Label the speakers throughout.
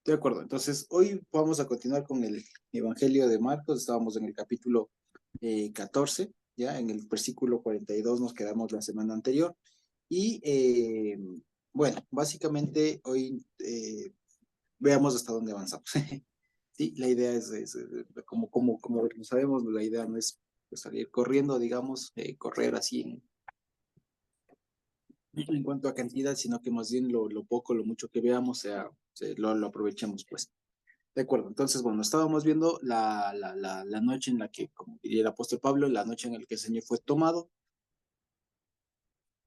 Speaker 1: De acuerdo, entonces hoy vamos a continuar con el Evangelio de Marcos. Estábamos en el capítulo 14, ya en el versículo 42 nos quedamos la semana anterior. Y bueno, básicamente hoy veamos hasta dónde avanzamos. Sí, la idea como sabemos, la idea no es pues, salir corriendo, digamos, correr así en cuanto a cantidad, sino que más bien lo poco, lo mucho que veamos, lo aprovechemos, pues. De acuerdo, entonces, bueno, estábamos viendo la noche en la que, como diría el apóstol Pablo, la noche en la que el Señor fue tomado,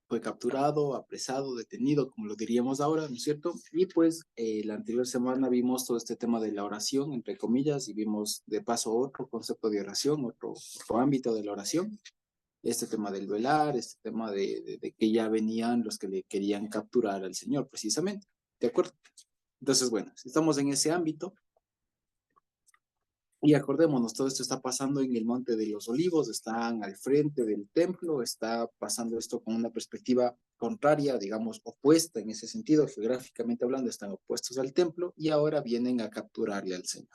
Speaker 1: fue capturado, apresado, detenido, como lo diríamos ahora, ¿no es cierto? Y pues la anterior semana vimos todo este tema de la oración, entre comillas, y vimos de paso otro concepto de oración, otro ámbito de la oración, este tema del velar, este tema de que ya venían los que le querían capturar al Señor, precisamente, ¿de acuerdo? Entonces, bueno, si estamos en ese ámbito. Y acordémonos, todo esto está pasando en el Monte de los Olivos, están al frente del templo, está pasando esto con una perspectiva contraria, digamos, opuesta en ese sentido, geográficamente hablando, están opuestos al templo y ahora vienen a capturarle al Señor.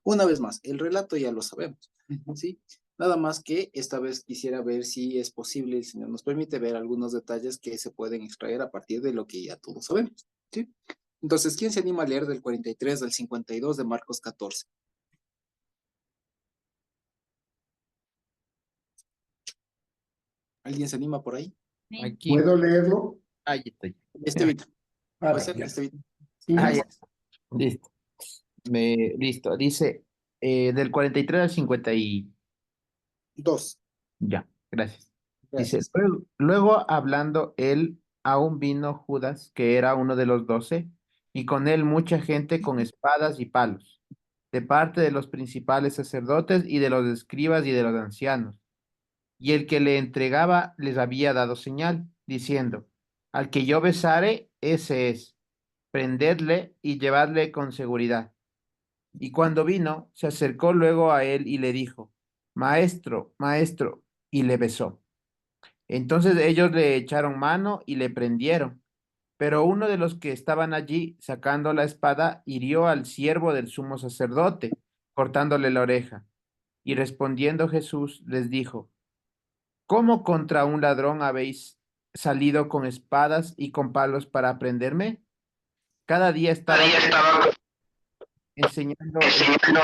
Speaker 1: Una vez más, el relato ya lo sabemos, ¿sí? Nada más que esta vez quisiera ver si es posible, el Señor nos permite ver algunos detalles que se pueden extraer a partir de lo que ya todos sabemos, ¿sí? Entonces, ¿quién se anima a leer del 43 al 52 de Marcos 14? ¿Alguien se anima por ahí?
Speaker 2: Aquí,
Speaker 3: ¿Puedo leerlo?
Speaker 2: ahí estoy.
Speaker 1: Estevita,
Speaker 3: A
Speaker 1: ¿puede
Speaker 3: ver,
Speaker 1: ser?
Speaker 3: ya.
Speaker 1: Estevita.
Speaker 2: Ah, ya.
Speaker 3: Sí,
Speaker 2: Listo. Listo. Dice del 43 al 50 y...
Speaker 1: Dos.
Speaker 2: Ya, gracias. Dice,
Speaker 1: Gracias.
Speaker 2: luego hablando él, aún vino Judas, que era uno de los 12, y con él mucha gente con espadas y palos, de parte de los principales sacerdotes y de los escribas y de los ancianos. Y el que le entregaba les había dado señal, diciendo, al que yo besare, ese es, prendedle y llevadle con seguridad. Y cuando vino, se acercó luego a él y le dijo, Maestro, maestro, y le besó. Entonces ellos le echaron mano y le prendieron. Pero uno de los que estaban allí, sacando la espada, hirió al siervo del sumo sacerdote, cortándole la oreja. Y respondiendo Jesús les dijo, ¿cómo contra un ladrón habéis salido con espadas y con palos para prenderme? Cada día
Speaker 4: Cada
Speaker 2: estaba
Speaker 4: día estaba
Speaker 2: enseñando
Speaker 4: enseñando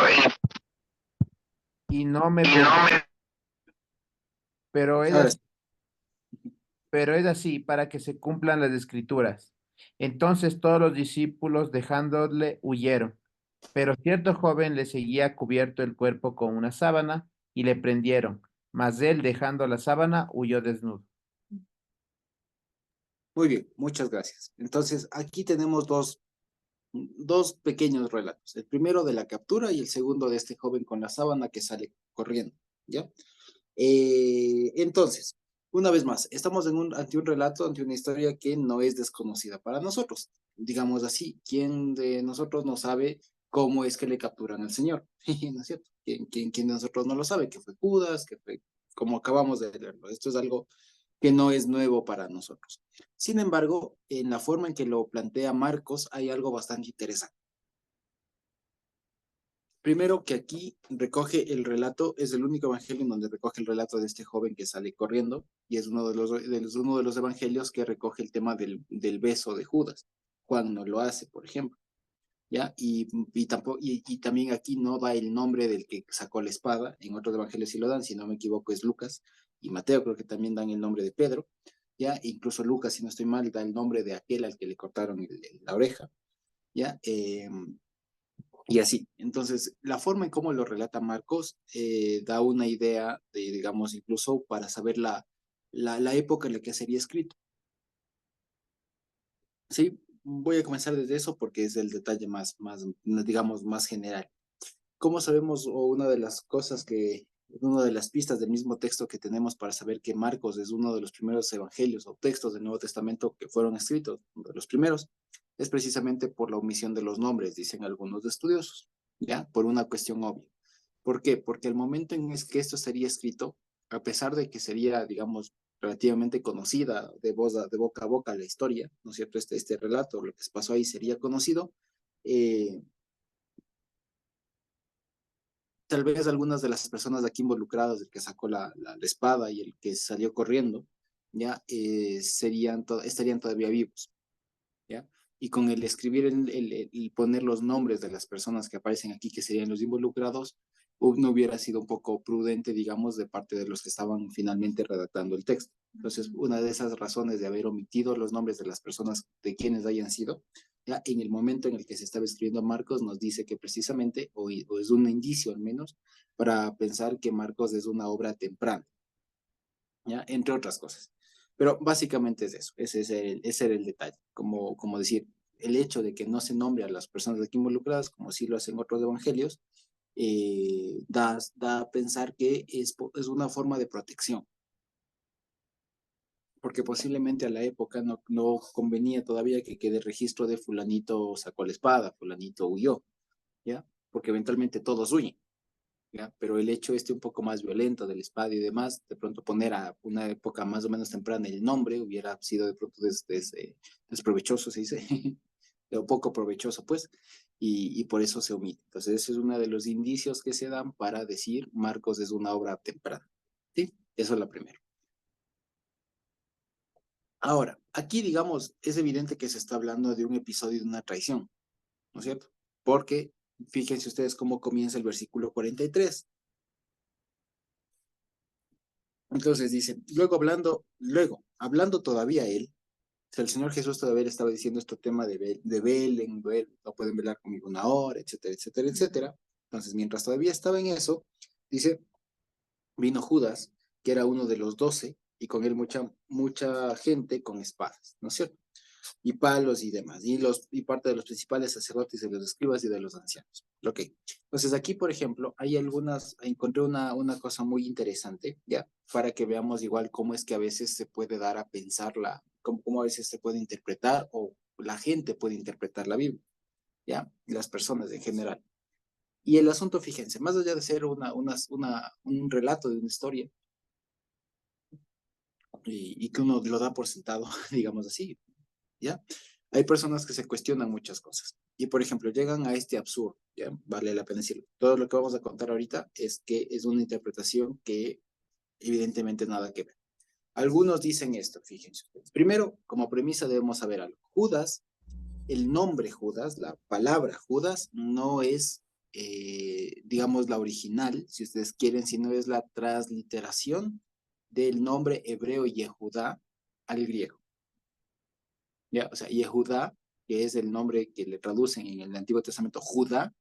Speaker 2: y no me
Speaker 4: y no
Speaker 2: prendí,
Speaker 4: me
Speaker 2: pero es
Speaker 1: Ahora
Speaker 2: así,
Speaker 1: sí.
Speaker 2: pero es así para que se cumplan las escrituras. Entonces todos los discípulos dejándole huyeron, pero cierto joven le seguía cubierto el cuerpo con una sábana y le prendieron, mas él dejando la sábana huyó desnudo.
Speaker 1: Muy bien, muchas gracias. Entonces, aquí tenemos dos pequeños relatos. El primero de la captura y el segundo de este joven con la sábana que sale corriendo, ¿ya? Entonces, una vez más, estamos ante un relato, ante una historia que no es desconocida para nosotros. Digamos así, ¿quién de nosotros no sabe cómo es que le capturan al Señor? ¿No es cierto? ¿Quién de nosotros no lo sabe? Que fue Judas, que fue como acabamos de leerlo. Esto es algo que no es nuevo para nosotros. Sin embargo, en la forma en que lo plantea Marcos hay algo bastante interesante. Primero que aquí recoge el relato, es el único evangelio en donde recoge el relato de este joven que sale corriendo y es uno de los evangelios que recoge el tema del beso de Judas. Juan no lo hace, por ejemplo, ¿ya? Y también aquí no da el nombre del que sacó la espada, en otros evangelios sí lo dan, si no me equivoco es Lucas y Mateo creo que también dan el nombre de Pedro, ¿ya? Incluso Lucas, si no estoy mal, da el nombre de aquel al que le cortaron la oreja, ¿ya? Y así. Entonces, la forma en cómo lo relata Marcos da una idea de, digamos, incluso para saber la época en la que sería escrito. Sí, voy a comenzar desde eso porque es el detalle digamos, más general. ¿Cómo sabemos, o una de las cosas una de las pistas del mismo texto que tenemos para saber que Marcos es uno de los primeros evangelios o textos del Nuevo Testamento que fueron escritos, uno de los primeros, es precisamente por la omisión de los nombres, dicen algunos estudiosos, ¿ya? Por una cuestión obvia. ¿Por qué? Porque el momento en el que esto sería escrito, a pesar de que sería, digamos, relativamente conocida de boca a boca la historia, ¿no es cierto? Este relato, lo que se pasó ahí sería conocido, tal vez algunas de las personas de aquí involucradas, el que sacó la espada y el que salió corriendo, ya estarían todavía vivos, ¿ya? Y con el escribir, el poner los nombres de las personas que aparecen aquí, que serían los involucrados, no hubiera sido un poco prudente, digamos, de parte de los que estaban finalmente redactando el texto. Entonces, una de esas razones de haber omitido los nombres de las personas de quienes hayan sido, ya en el momento en el que se estaba escribiendo Marcos, nos dice que precisamente, o es un indicio al menos, para pensar que Marcos es una obra temprana, ¿ya? Entre otras cosas. Pero básicamente es eso, ese era el detalle, como decir, el hecho de que no se nombre a las personas aquí involucradas, como sí lo hacen otros evangelios, da a pensar que es una forma de protección, porque posiblemente a la época no convenía todavía que quede registro de fulanito sacó la espada, fulanito huyó, ¿ya? Porque eventualmente todos huyen. ¿Ya? Pero el hecho un poco más violento del espada y demás, de pronto poner a una época más o menos temprana el nombre hubiera sido de pronto desprovechoso, se dice, o poco provechoso, pues, y por eso se omite. Entonces, ese es uno de los indicios que se dan para decir Marcos es una obra temprana. ¿Sí? Eso es la primera. Ahora, aquí, digamos, es evidente que se está hablando de un episodio de una traición, ¿no es cierto? Porque fíjense ustedes cómo comienza el versículo 43. Entonces dice, hablando todavía él, o sea, el Señor Jesús todavía le estaba diciendo este tema de velen, no pueden velar conmigo una hora, etcétera, etcétera, etcétera. Entonces, mientras todavía estaba en eso, dice, vino Judas, que era uno de los 12, y con él mucha gente con espadas, ¿no es cierto? Y palos y demás, y parte de los principales sacerdotes, de los escribas y de los ancianos. Ok, entonces aquí, por ejemplo, encontré una cosa muy interesante, ¿ya? Para que veamos igual cómo es que a veces se puede dar a pensarla, cómo a veces se puede interpretar o la gente puede interpretar la Biblia, ¿ya? Las personas en general. Y el asunto, fíjense, más allá de ser un relato de una historia, y que uno lo da por sentado, digamos así, ¿ya? Hay personas que se cuestionan muchas cosas y, por ejemplo, llegan a este absurdo, ¿ya? Vale la pena decirlo. Todo lo que vamos a contar ahorita es que es una interpretación que evidentemente nada que ver. Algunos dicen esto, fíjense ustedes. Primero, como premisa debemos saber algo. Judas, el nombre Judas, la palabra Judas, no es, digamos, la original, si ustedes quieren, sino es la transliteración del nombre hebreo Yehudá al griego. ¿Ya? O sea, Yehudá, que es el nombre que le traducen en el Antiguo Testamento, Judá,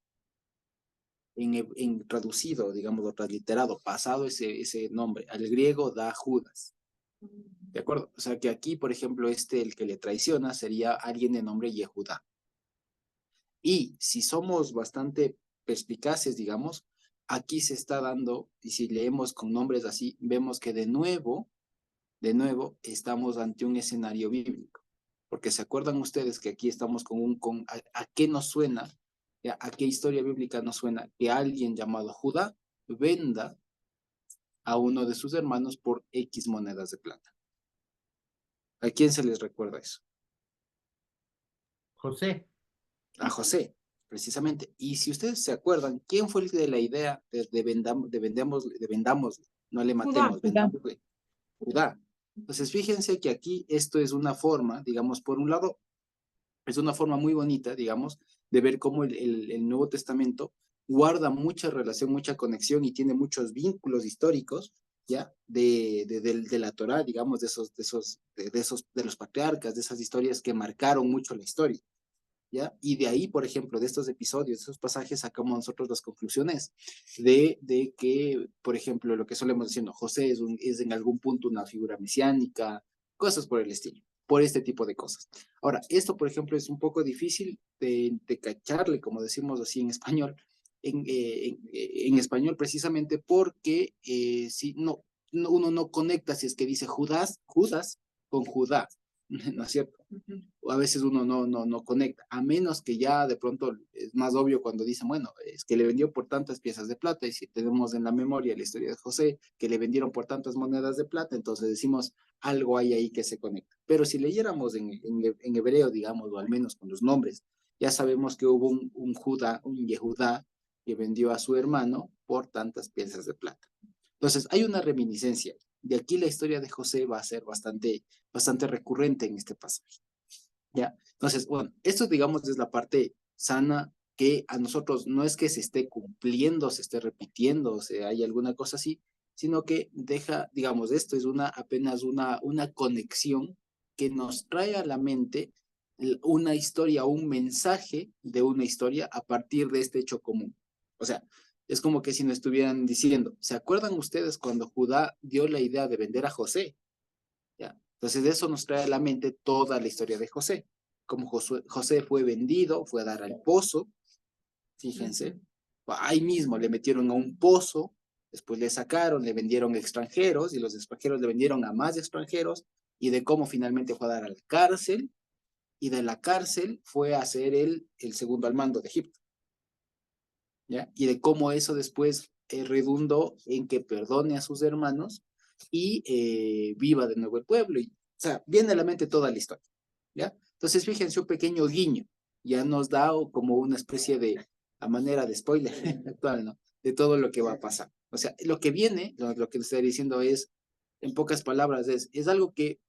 Speaker 1: en traducido, digamos, o transliterado, pasado ese nombre, al griego da Judas. ¿De acuerdo? O sea, que aquí, por ejemplo, el que le traiciona sería alguien de nombre Yehudá. Y si somos bastante perspicaces, digamos, aquí se está dando, y si leemos con nombres así, vemos que de nuevo, estamos ante un escenario bíblico. Porque se acuerdan ustedes que aquí estamos ¿a qué nos suena? ¿A qué historia bíblica nos suena? Que alguien llamado Judá venda a uno de sus hermanos por X monedas de plata. ¿A quién se les recuerda eso?
Speaker 2: José.
Speaker 1: A José, precisamente. Y si ustedes se acuerdan, ¿quién fue el de la idea de vendamos, no le matemos, vendamos? Judá. Entonces, fíjense que aquí esto es una forma, digamos, por un lado, es una forma muy bonita, digamos, de ver cómo el Nuevo Testamento guarda mucha relación, mucha conexión y tiene muchos vínculos históricos, ¿ya? De la Torá, digamos, de los patriarcas, de esas historias que marcaron mucho la historia. ¿Ya? Y de ahí, por ejemplo, de estos episodios, de esos pasajes, sacamos nosotros las conclusiones de que, por ejemplo, lo que solemos decir, no, José es en algún punto una figura mesiánica, cosas por el estilo, por este tipo de cosas. Ahora, esto, por ejemplo, es un poco difícil de cacharle, como decimos así en español, en español precisamente porque si uno no conecta si es que dice Judas con Judá, ¿no es cierto? O a veces uno no conecta, a menos que ya de pronto es más obvio cuando dicen, bueno, es que le vendió por tantas piezas de plata, y si tenemos en la memoria la historia de José, que le vendieron por tantas monedas de plata, entonces decimos, algo hay ahí que se conecta. Pero si leyéramos en hebreo, digamos, o al menos con los nombres, ya sabemos que hubo un Judá, un Yehudá, que vendió a su hermano por tantas piezas de plata. Entonces, hay una reminiscencia. De aquí la historia de José va a ser bastante recurrente en este pasaje. ¿Ya? Entonces, bueno, esto digamos es la parte sana que a nosotros no es que se esté cumpliendo, se esté repitiendo, o sea, hay alguna cosa así, sino que deja, digamos, esto es apenas una conexión que nos trae a la mente una historia, un mensaje de una historia a partir de este hecho común. O sea, es como que si nos estuvieran diciendo, ¿se acuerdan ustedes cuando Judá dio la idea de vender a José? ¿Ya? Entonces, de eso nos trae a la mente toda la historia de José. Como José fue vendido, fue a dar al pozo, fíjense, ahí mismo le metieron a un pozo, después le sacaron, le vendieron a extranjeros y los extranjeros le vendieron a más extranjeros y de cómo finalmente fue a dar a la cárcel y de la cárcel fue a ser el segundo al mando de Egipto. ¿Ya? Y de cómo eso después redundó en que perdone a sus hermanos y viva de nuevo el pueblo. O sea, viene a la mente toda la historia. ¿Ya? Entonces, fíjense, un pequeño guiño ya nos da como una especie de, a manera de spoiler actual, ¿no? De todo lo que va a pasar. O sea, lo que viene, lo que estoy diciendo es, en pocas palabras, es algo que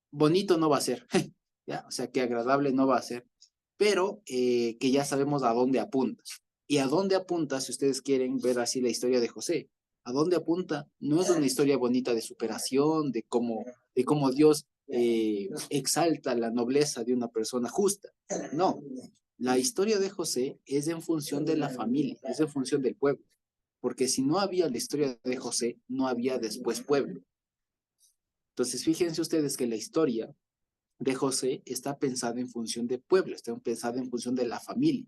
Speaker 1: bonito no va a ser, ¿ya? O sea, que agradable no va a ser, pero que ya sabemos a dónde apunta. ¿Y a dónde apunta, si ustedes quieren ver así la historia de José? ¿A dónde apunta? No es una historia bonita de superación, de cómo Dios exalta la nobleza de una persona justa. No, la historia de José es en función de la familia, es en función del pueblo. Porque si no había la historia de José, no había después pueblo. Entonces, fíjense ustedes que la historia de José está pensada en función de pueblo, está pensada en función de la familia.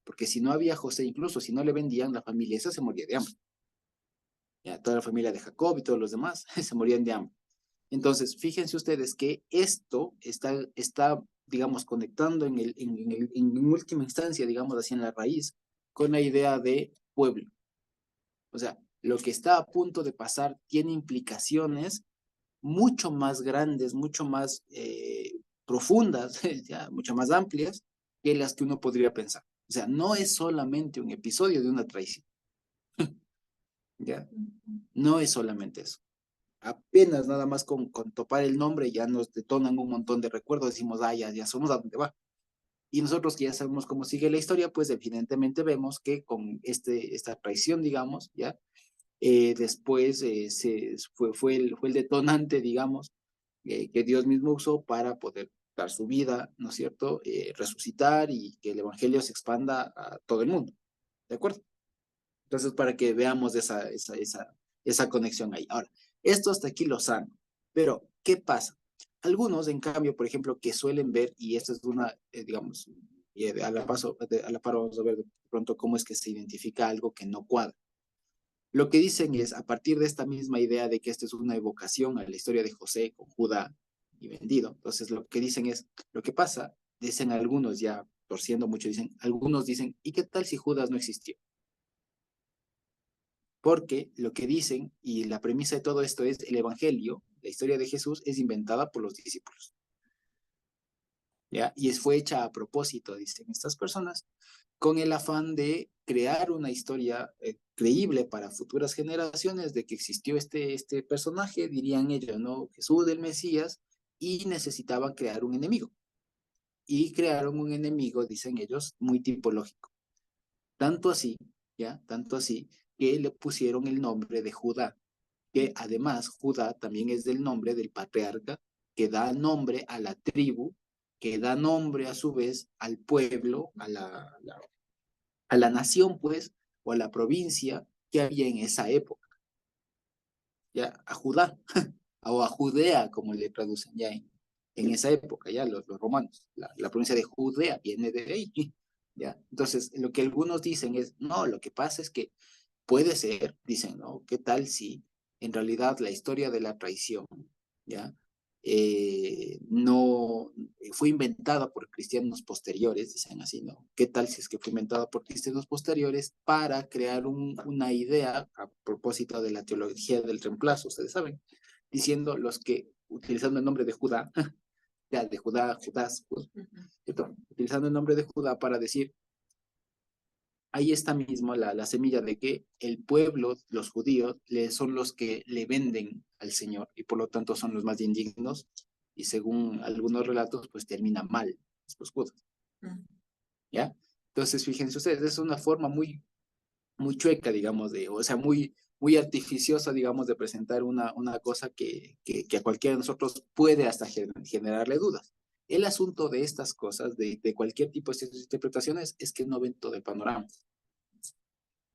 Speaker 1: Porque si no había José, incluso si no le vendían, la familia esa se moría de hambre. Ya, toda la familia de Jacob y todos los demás se morían de hambre. Entonces, fíjense ustedes que esto está digamos, conectando en última instancia, digamos así, en la raíz, con la idea de pueblo. O sea, lo que está a punto de pasar tiene implicaciones mucho más grandes, mucho más profundas, ya, mucho más amplias que las que uno podría pensar. O sea, no es solamente un episodio de una traición, ¿ya? No es solamente eso. Apenas nada más con topar el nombre ya nos detonan un montón de recuerdos, decimos, ah, ya somos a dónde va. Y nosotros que ya sabemos cómo sigue la historia, pues evidentemente vemos que con esta traición, digamos, ya, después fue el detonante, digamos, que Dios mismo usó para poder dar su vida, ¿no es cierto? Resucitar y que el Evangelio se expanda a todo el mundo, ¿de acuerdo? Entonces, para que veamos esa conexión ahí. Ahora, esto hasta aquí lo sano, pero ¿qué pasa? Algunos, en cambio, por ejemplo, que suelen ver, y esto es una, digamos, a la par vamos a ver de pronto cómo es que se identifica algo que no cuadra. Lo que dicen es, a partir de esta misma idea de que esto es una evocación a la historia de José con Judá y vendido, entonces lo que dicen es, lo que pasa, dicen algunos ya torciendo mucho, algunos dicen, ¿y qué tal si Judas no existió? Porque lo que dicen, y la premisa de todo esto es, el Evangelio, la historia de Jesús, es inventada por los discípulos. ¿Ya? Y fue hecha a propósito, dicen estas personas, con el afán de crear una historia creíble para futuras generaciones de que existió este personaje, dirían ellos, ¿no? Jesús del Mesías, y necesitaban crear un enemigo. Y crearon un enemigo, dicen ellos, muy tipológico. Tanto así, ¿ya? Tanto así, que le pusieron el nombre de Judá, que además Judá también es del nombre del patriarca, que da nombre a la tribu, que da nombre a su vez al pueblo, a la nación, pues, o a la provincia que había en esa época, ya, a Judá, o a Judea, como le traducen ya en esa época, ya los romanos. La provincia de Judea viene de ahí, ya. Entonces, lo que algunos dicen es, no, lo que pasa es que puede ser, dicen, ¿no? ¿Qué tal si en realidad la historia de la traición, ya, no fue inventada por cristianos posteriores, dicen así, ¿no? ¿Qué tal si es que fue inventada por cristianos posteriores para crear una idea a propósito de la teología del reemplazo, ustedes saben, diciendo los que, utilizando el nombre de Judá, ya, de Judá, Judás, pues, ¿cierto? Utilizando el nombre de Judá para decir, ahí está mismo la semilla de que el pueblo, los judíos, son los que le venden al Señor y por lo tanto son los más indignos y según algunos relatos, pues termina mal los judíos, ¿ya? Entonces, fíjense ustedes, es una forma muy chueca, digamos, o sea, muy artificiosa, digamos, de presentar una cosa que a cualquiera de nosotros puede hasta generarle dudas. El asunto de estas cosas, de cualquier tipo de interpretaciones, es que no ven todo el panorama.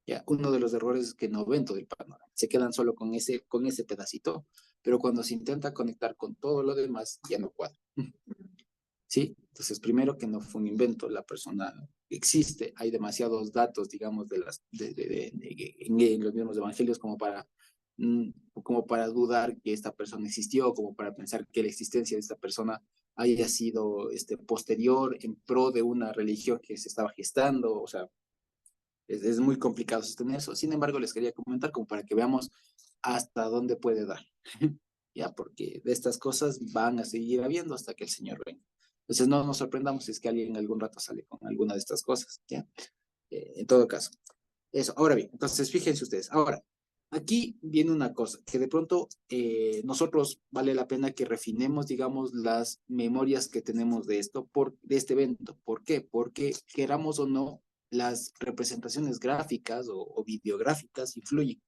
Speaker 1: ¿Ya? Uno de los errores es que no ven todo el panorama, se quedan solo con ese pedacito, pero cuando se intenta conectar con todo lo demás, ya no cuadra. ¿Sí? Entonces, primero que no fue un invento, la persona existe, hay demasiados datos, digamos, en los mismos evangelios como para dudar que esta persona existió, como para pensar que la existencia de esta persona haya sido posterior en pro de una religión que se estaba gestando, o sea, es muy complicado sostener eso. Sin embargo, les quería comentar como para que veamos hasta dónde puede dar, ya, porque de estas cosas van a seguir habiendo hasta que el Señor venga. Entonces, no nos sorprendamos si es que alguien algún rato sale con alguna de estas cosas, ¿ya? En todo caso, eso. Ahora bien, entonces fíjense ustedes. Ahora, aquí viene una cosa, que de pronto nosotros vale la pena que refinemos, digamos, las memorias que tenemos de este evento. ¿Por qué? Porque queramos o no, las representaciones gráficas o videográficas influyen.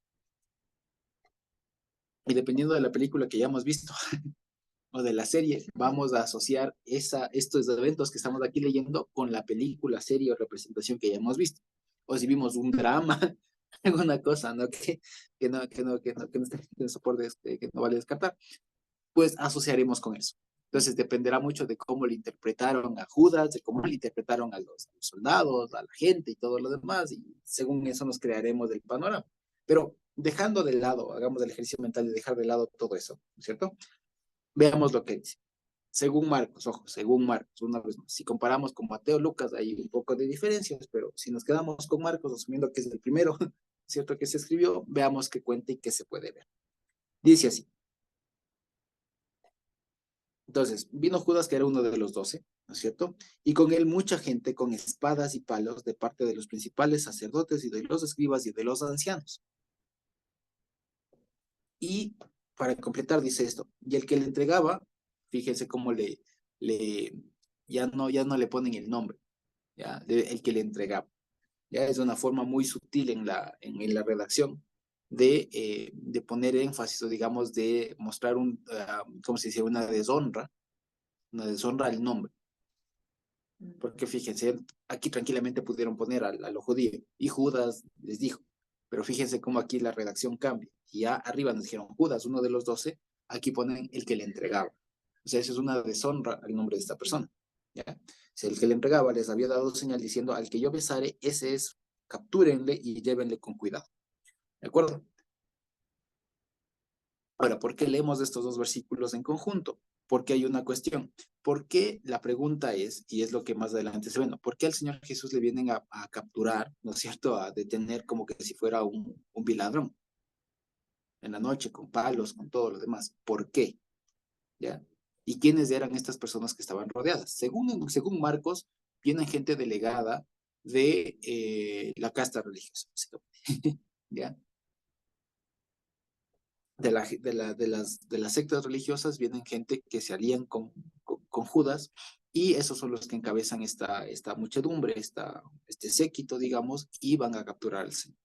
Speaker 1: Y dependiendo de la película que ya hemos visto o de la serie, vamos a asociar estos eventos que estamos aquí leyendo con la película, serie o representación que ya hemos visto. O si vimos un drama, alguna cosa, ¿no? Que no soporte, que no vale descartar, pues asociaremos con eso. Entonces dependerá mucho de cómo le interpretaron a Judas, de cómo le interpretaron a los soldados, a la gente y todo lo demás, y según eso nos crearemos el panorama. Pero dejando de lado, hagamos el ejercicio mental de dejar de lado todo eso, ¿no es cierto? Veamos lo que dice. Según Marcos, ojo, según Marcos, una vez más, si comparamos con Mateo, Lucas, hay un poco de diferencias, pero si nos quedamos con Marcos, asumiendo que es el primero, ¿cierto? Que se escribió, veamos qué cuenta y qué se puede ver. Dice así. Entonces, vino Judas, que era uno de los 12, ¿no es cierto? Y con él mucha gente con espadas y palos de parte de los principales sacerdotes y de los escribas y de los ancianos. Y para completar, dice esto, y el que le entregaba, fíjense cómo le ya no le ponen el nombre, ¿ya? El que le entregaba. Ya es una forma muy sutil en la redacción de poner énfasis o digamos de mostrar ¿cómo se dice? Una deshonra al nombre. Porque fíjense, aquí tranquilamente pudieron poner a lo judío y Judas les dijo, pero fíjense cómo aquí la redacción cambia. Y ya arriba nos dijeron Judas, uno de los 12, aquí ponen el que le entregaba. O sea, eso es una deshonra al nombre de esta persona. ¿Ya? O sea, el que le entregaba les había dado señal diciendo, al que yo besare, ese es, captúrenle y llévenle con cuidado. ¿De acuerdo? Ahora, ¿por qué leemos estos dos versículos en conjunto? Porque hay una cuestión. ¿Por qué? La pregunta es, y es lo que más adelante se ve, ¿no? ¿Por qué al Señor Jesús le vienen a capturar, ¿no es cierto? A detener como que si fuera un viladrón en la noche, con palos, con todo lo demás. ¿Por qué? ¿Ya? ¿Y quiénes eran estas personas que estaban rodeadas? Según Marcos, vienen gente delegada de la casta religiosa, básicamente. ¿Ya? De las sectas religiosas vienen gente que se alían con Judas y esos son los que encabezan esta muchedumbre, este séquito, digamos, y van a capturar al Señor.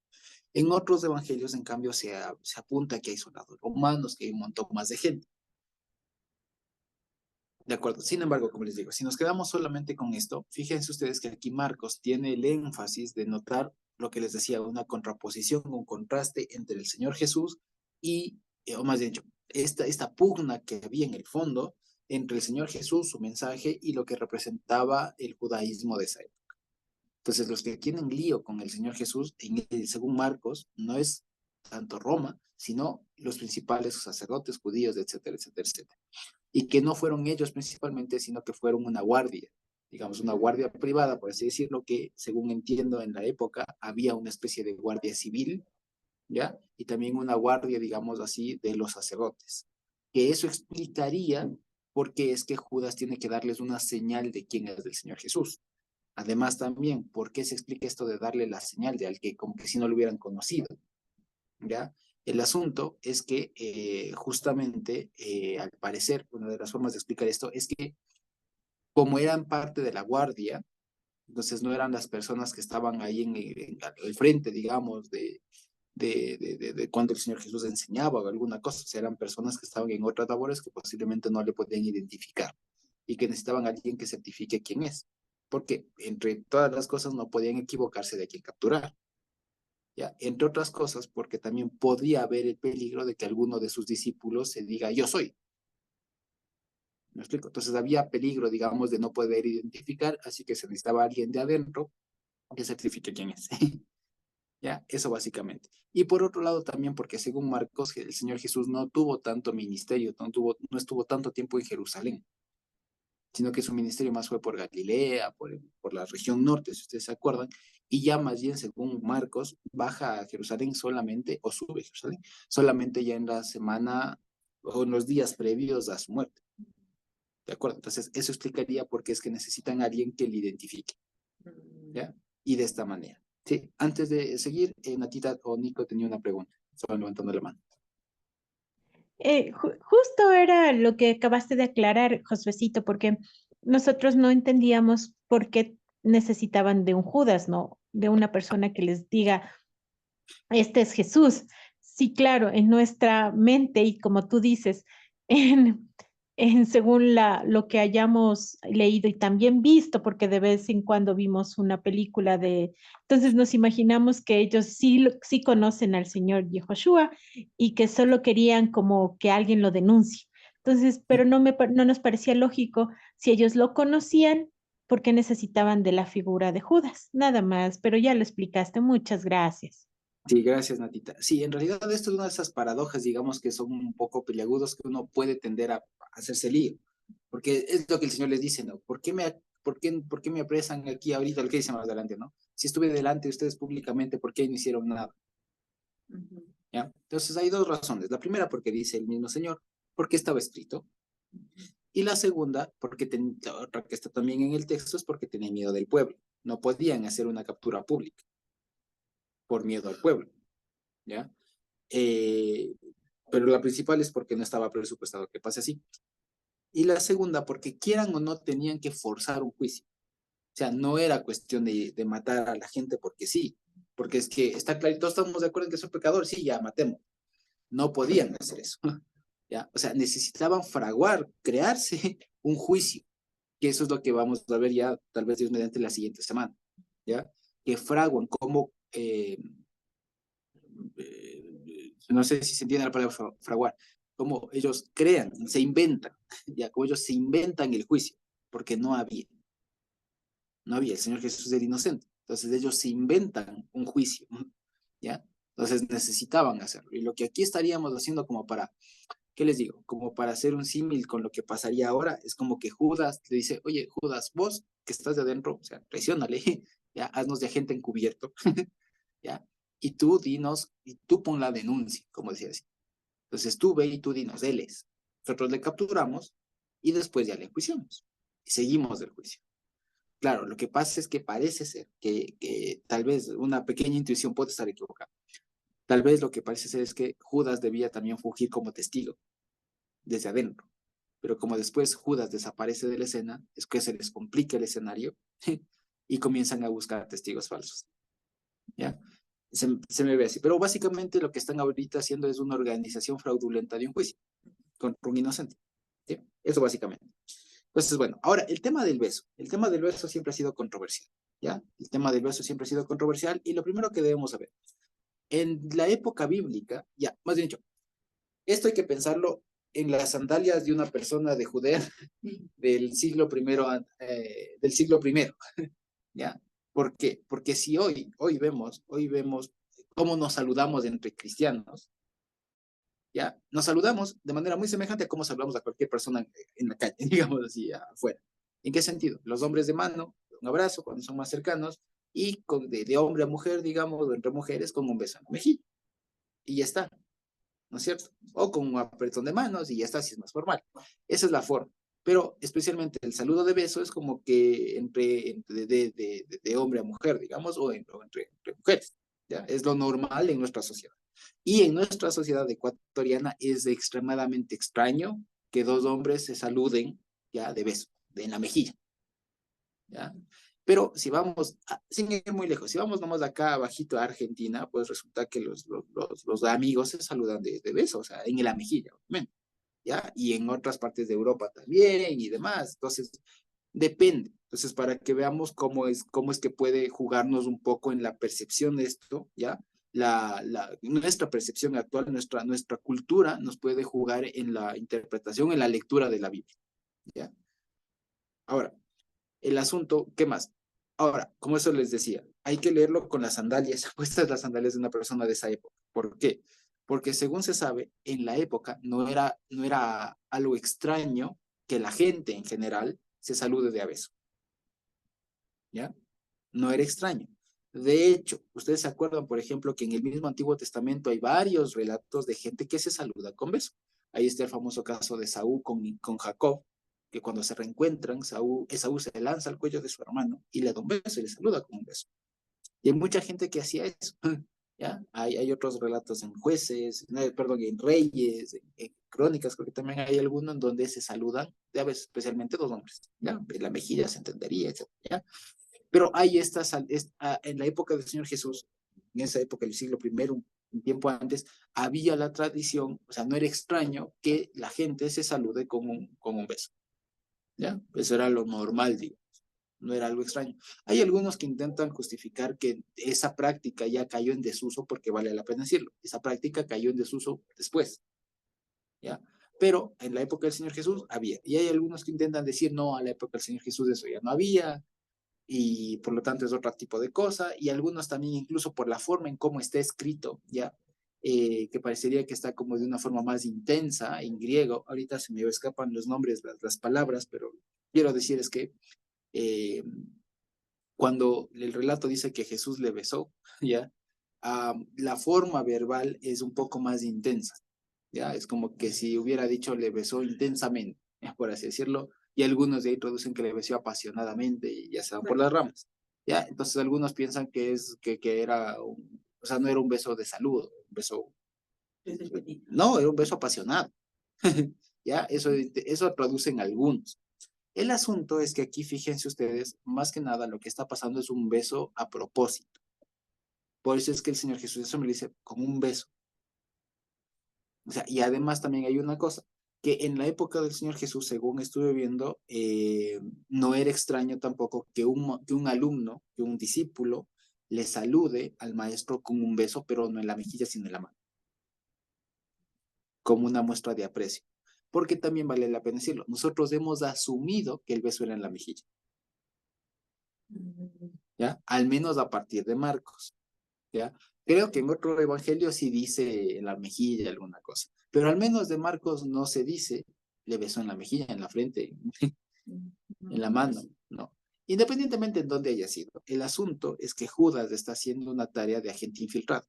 Speaker 1: En otros evangelios, en cambio, se apunta que hay soldados romanos, que hay un montón más de gente. De acuerdo. Sin embargo, como les digo, si nos quedamos solamente con esto, fíjense ustedes que aquí Marcos tiene el énfasis de notar lo que les decía, una contraposición, un contraste entre el Señor Jesús y, o más bien dicho, esta pugna que había en el fondo entre el Señor Jesús, su mensaje y lo que representaba el judaísmo de esa época. Entonces, los que tienen lío con el Señor Jesús, según Marcos, no es tanto Roma, sino los principales sacerdotes judíos, etcétera, etcétera, etcétera. Y que no fueron ellos principalmente, sino que fueron una guardia, digamos, una guardia privada, por así decirlo, que según entiendo en la época había una especie de guardia civil, ¿ya? Y también una guardia, digamos así, de los sacerdotes. Que eso explicaría por qué es que Judas tiene que darles una señal de quién es el Señor Jesús. Además también, ¿por qué se explica esto de darle la señal de al que como que si no lo hubieran conocido? ¿Ya? El asunto es que justamente, al parecer, una de las formas de explicar esto es que como eran parte de la guardia, entonces no eran las personas que estaban ahí en el frente, digamos, de cuando el Señor Jesús enseñaba o alguna cosa, o sea, eran personas que estaban en otras labores que posiblemente no le podían identificar y que necesitaban a alguien que certifique quién es, porque entre todas las cosas no podían equivocarse de quién capturar. ¿Ya? Entre otras cosas, porque también podía haber el peligro de que alguno de sus discípulos se diga, yo soy. ¿Me explico? Entonces había peligro, digamos, de no poder identificar, así que se necesitaba alguien de adentro que certifique quién es. ¿Ya? Eso básicamente. Y por otro lado también porque según Marcos, el Señor Jesús no tuvo tanto ministerio, no estuvo tanto tiempo en Jerusalén, sino que su ministerio más fue por Galilea, por la región norte, si ustedes se acuerdan, y ya más bien, según Marcos, baja a Jerusalén solamente, o sube a Jerusalén, solamente ya en la semana o en los días previos a su muerte. ¿De acuerdo? Entonces, eso explicaría por qué es que necesitan a alguien que le identifique, ¿ya? Y de esta manera. Sí, antes de seguir, Natita o Nico tenía una pregunta. Estaban levantando la mano.
Speaker 3: Justo era lo que acabaste de aclarar, Josuecito, porque nosotros no entendíamos por qué necesitaban de un Judas, ¿no? De una persona que les diga, este es Jesús. Sí, claro, en nuestra mente y como tú dices, en, según lo que hayamos leído y también visto, porque de vez en cuando vimos una película entonces nos imaginamos que ellos sí, sí conocen al Señor Yehoshua y que solo querían como que alguien lo denuncie. Entonces, pero no nos parecía lógico si ellos lo conocían, ¿por qué necesitaban de la figura de Judas? Nada más, pero ya lo explicaste. Muchas gracias.
Speaker 1: Sí, gracias, Natita. Sí, en realidad esto es una de esas paradojas, digamos, que son un poco peliagudos que uno puede tender a hacerse lío, porque es lo que el Señor les dice, ¿no? ¿Por qué me apresan aquí ahorita? Lo que dice más adelante, ¿no? Si estuve delante de ustedes públicamente, ¿por qué no hicieron nada? ¿Ya? Entonces hay dos razones. La primera, porque dice el mismo Señor, porque estaba escrito. Y la segunda, la otra que está también en el texto, es porque tenía miedo del pueblo. No podían hacer una captura pública por miedo al pueblo, ¿ya? Eh, pero la principal es porque no estaba presupuestado que pase así. Y la segunda, porque quieran o no, tenían que forzar un juicio. O sea, no era cuestión de matar a la gente porque sí, porque es que está claro, todos estamos de acuerdo en que es pecador, sí, ya matemos. No podían hacer eso. ¿Ya? O sea, necesitaban fraguar, crearse un juicio, que eso es lo que vamos a ver ya, tal vez Dios mediante la siguiente semana, ¿ya? Que fraguan como no sé si se entiende la palabra fraguar, como ellos crean, se inventan, ya, como ellos se inventan el juicio, porque no había, el Señor Jesús era inocente, entonces ellos se inventan un juicio, ya, entonces necesitaban hacerlo, y lo que aquí estaríamos haciendo como para, ¿qué les digo? Como para hacer un símil con lo que pasaría ahora, es como que Judas le dice, oye, Judas, vos que estás de adentro, o sea, presiónale, ya, haznos de agente encubierto, ¿ya? Y tú dinos, y tú pon la denuncia, como decía así. Entonces tú ve y tú dinos, él es. Nosotros le capturamos y después ya le enjuiciamos. Y seguimos del juicio. Claro, lo que pasa es que parece ser que tal vez una pequeña intuición puede estar equivocada. Tal vez lo que parece ser es que Judas debía también fugir como testigo desde adentro. Pero como después Judas desaparece de la escena, es que se les complica el escenario y comienzan a buscar testigos falsos. ¿Ya? Se me ve así. Pero básicamente lo que están ahorita haciendo es una organización fraudulenta de un juicio contra un inocente. ¿Sí? Eso básicamente. Entonces, bueno, ahora el tema del beso. El tema del beso siempre ha sido controversial. ¿Ya? El tema del beso siempre ha sido controversial y lo primero que debemos saber, en la época bíblica, ya, más bien dicho, esto hay que pensarlo en las sandalias de una persona de Judea del siglo primero, del siglo primero, ¿ya? ¿Por qué? Porque si hoy vemos cómo nos saludamos entre cristianos, ¿ya? Nos saludamos de manera muy semejante a cómo saludamos a cualquier persona en la calle, digamos así, afuera. ¿En qué sentido? Los hombres de mano, un abrazo cuando son más cercanos, y de hombre a mujer, digamos, o entre mujeres, con un beso en la mejilla. Y ya está, ¿no es cierto? O con un apretón de manos y ya está, si es más formal. Esa es la forma. Pero especialmente el saludo de beso es como que de hombre a mujer, digamos, o entre mujeres, ¿ya? Es lo normal en nuestra sociedad. Y en nuestra sociedad ecuatoriana es extremadamente extraño que dos hombres se saluden, ya, de beso, en la mejilla, ¿ya? Pero si vamos, sin ir muy lejos, si vamos nomás de acá abajito a Argentina, pues resulta que los amigos se saludan de beso, o sea, en la mejilla, obviamente, ¿ya? Y en otras partes de Europa también y demás. Entonces, depende. Entonces, para que veamos cómo es que puede jugarnos un poco en la percepción de esto, ¿ya? Nuestra percepción actual, nuestra cultura nos puede jugar en la interpretación, en la lectura de la Biblia, ¿ya? Ahora, el asunto, ¿qué más? Ahora, como eso les decía, hay que leerlo con las sandalias, puestas las sandalias de una persona de esa época. ¿Por qué? Porque según se sabe, en la época no era algo extraño que la gente en general se salude de a beso, ¿ya? No era extraño. De hecho, ustedes se acuerdan, por ejemplo, que en el mismo Antiguo Testamento hay varios relatos de gente que se saluda con beso. Ahí está el famoso caso de Saúl con Jacob, que cuando se reencuentran, Esaú se lanza al cuello de su hermano y le da un beso y le saluda con un beso. Y hay mucha gente que hacía eso, ¿ya? Hay otros relatos en Jueces, no, perdón, en Reyes, en Crónicas, creo que también hay alguno en donde se saludan, ya ves, especialmente dos hombres, ¿ya? En la mejilla se entendería, etc., ¿ya? Pero hay en la época del Señor Jesús, en esa época del siglo I, un tiempo antes, había la tradición, o sea, no era extraño que la gente se salude con un beso, ¿ya? Eso era lo normal, digo, no era algo extraño. Hay algunos que intentan justificar que esa práctica ya cayó en desuso, porque vale la pena decirlo, esa práctica cayó en desuso después, ¿ya? Pero en la época del Señor Jesús había, y hay algunos que intentan decir, no, a la época del Señor Jesús eso ya no había, y por lo tanto es otro tipo de cosa, y algunos también incluso por la forma en cómo está escrito, ¿ya? Que parecería que está como de una forma más intensa en griego. Ahorita se me escapan los nombres, las palabras, pero quiero decir es que cuando el relato dice que Jesús le besó, ¿ya? La forma verbal es un poco más intensa, ¿ya? Es como que si hubiera dicho le besó intensamente, ¿ya? Por así decirlo, y algunos de ahí traducen que le besó apasionadamente y ya se van por las ramas, ¿ya? Entonces algunos piensan que era o sea, no era un beso de saludo, un beso, no, era un beso apasionado, ¿ya? Eso traducen algunos. El asunto es que aquí, fíjense ustedes, más que nada lo que está pasando es un beso a propósito. Por eso es que el Señor Jesús eso me lo dice con un beso. O sea, y además también hay una cosa, que en la época del Señor Jesús, según estuve viendo, no era extraño tampoco que un alumno, que un discípulo, le salude al maestro con un beso, pero no en la mejilla, sino en la mano, como una muestra de aprecio. Porque también vale la pena decirlo, nosotros hemos asumido que el beso era en la mejilla, ¿ya? Al menos a partir de Marcos, ¿ya? Creo que en otro evangelio sí dice en la mejilla alguna cosa, pero al menos de Marcos no se dice, le besó en la mejilla, en la frente, en la mano, no. Independientemente en dónde haya sido, el asunto es que Judas está haciendo una tarea de agente infiltrado,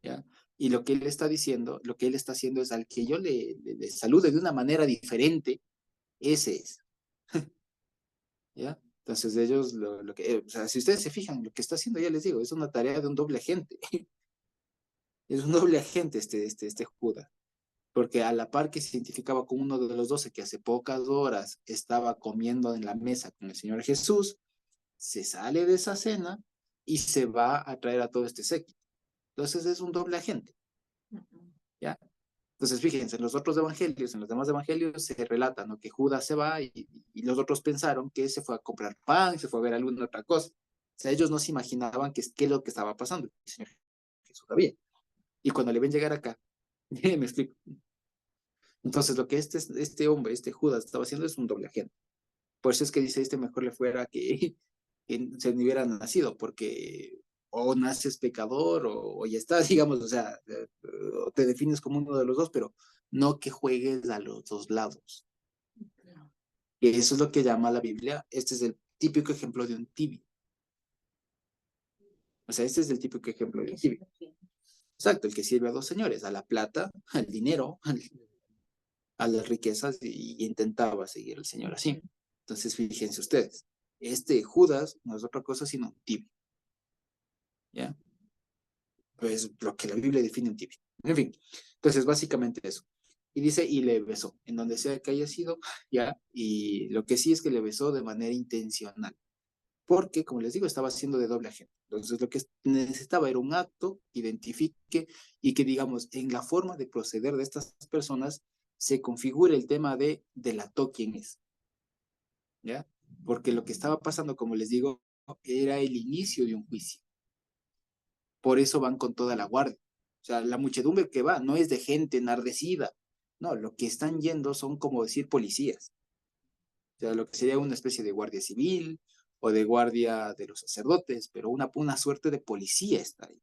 Speaker 1: ¿ya? Y lo que él está diciendo, lo que él está haciendo es al que yo le salude de una manera diferente, ese es, ¿ya? Entonces ellos, o sea, si ustedes se fijan, lo que está haciendo, ya les digo, es una tarea de un doble agente. Es un doble agente este Judas, porque a la par que se identificaba con uno de los 12 que hace pocas horas estaba comiendo en la mesa con el Señor Jesús, se sale de esa cena y se va a traer a todo este séquito. Entonces es un doble agente, ¿ya? Entonces fíjense, en los otros evangelios, en los demás evangelios se relata, ¿no? Que Judas se va y los otros pensaron que se fue a comprar pan, se fue a ver alguna otra cosa. O sea, ellos no se imaginaban qué es lo que estaba pasando. El Señor Jesús sabía. Y cuando le ven llegar acá, me explico. Entonces, lo que este hombre, este Judas, estaba haciendo es un doble agente. Por eso es que dice, mejor le fuera que se ni hubiera nacido, porque o naces pecador o ya está, digamos, o sea, o te defines como uno de los dos, pero no que juegues a los dos lados. Y eso es lo que llama la Biblia. Este es el típico ejemplo de un tibio. O sea, este es el típico ejemplo de un tibio. Exacto, el que sirve a dos señores, a la plata, al dinero, a las riquezas y intentaba seguir al Señor así. Entonces, fíjense ustedes, este Judas no es otra cosa sino un tibio, ¿ya? Pues lo que la Biblia define un tibio. En fin, entonces básicamente eso. Y dice, y le besó, en donde sea que haya sido, ¿ya? Y lo que sí es que le besó de manera intencional, porque, como les digo, estaba haciendo de doble agente. Entonces, lo que necesitaba era un acto que identifique y que, digamos, en la forma de proceder de estas personas se configure el tema de delató quién es, ¿ya? Porque lo que estaba pasando, como les digo, era el inicio de un juicio. Por eso van con toda la guardia. O sea, la muchedumbre que va no es de gente enardecida. No, lo que están yendo son, como decir, policías. O sea, lo que sería una especie de guardia civil o de guardia de los sacerdotes, pero una suerte de policía está ahí.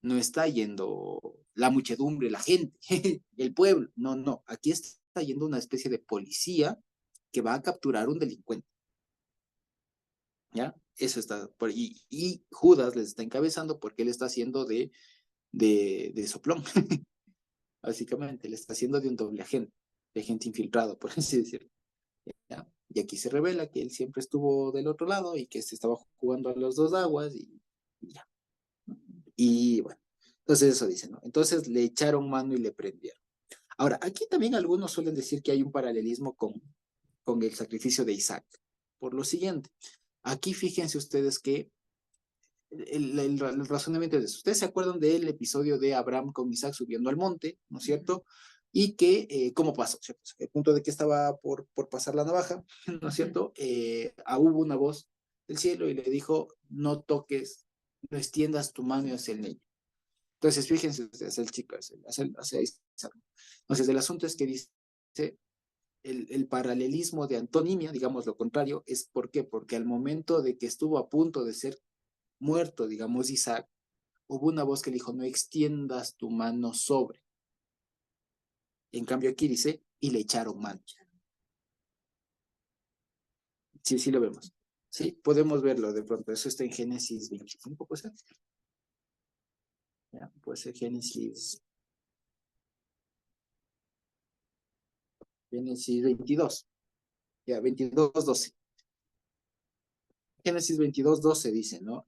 Speaker 1: No está yendo la muchedumbre, la gente, el pueblo. No, no. Aquí está yendo una especie de policía que va a capturar un delincuente. ¿Ya? Eso está por ahí. Y Judas les está encabezando porque él está haciendo de soplón. Básicamente, le está haciendo de un doble agente, de agente infiltrado, por así decirlo. ¿Ya? Y aquí se revela que él siempre estuvo del otro lado y que se estaba jugando a los dos aguas y ya. Y bueno, entonces eso dice, ¿no? Entonces le echaron mano y le prendieron. Ahora, aquí también algunos suelen decir que hay un paralelismo con el sacrificio de Isaac. Por lo siguiente, aquí fíjense ustedes que el razonamiento es eso. Ustedes se acuerdan del episodio de Abraham con Isaac subiendo al monte, ¿no es cierto? Y que, ¿cómo pasó? ¿Cierto? El punto de que estaba por pasar la navaja, ¿no es cierto? Hubo una voz del cielo y le dijo, no toques, no extiendas tu mano hacia el niño. Entonces, fíjense ustedes, el chico, hacia Isaac. Entonces, el asunto es que dice, el paralelismo de antonimia, digamos lo contrario, es ¿por qué? Porque al momento de que estuvo a punto de ser muerto, digamos, Isaac, hubo una voz que le dijo, no extiendas tu mano sobre. En cambio aquí dice, y le echaron mano. Sí, sí lo vemos. Sí, podemos verlo de pronto. Eso está en Génesis 25, ¿puede ser? Ya, puede ser Génesis 22. Ya, 22, 12. Génesis 22, 12 dice, ¿no?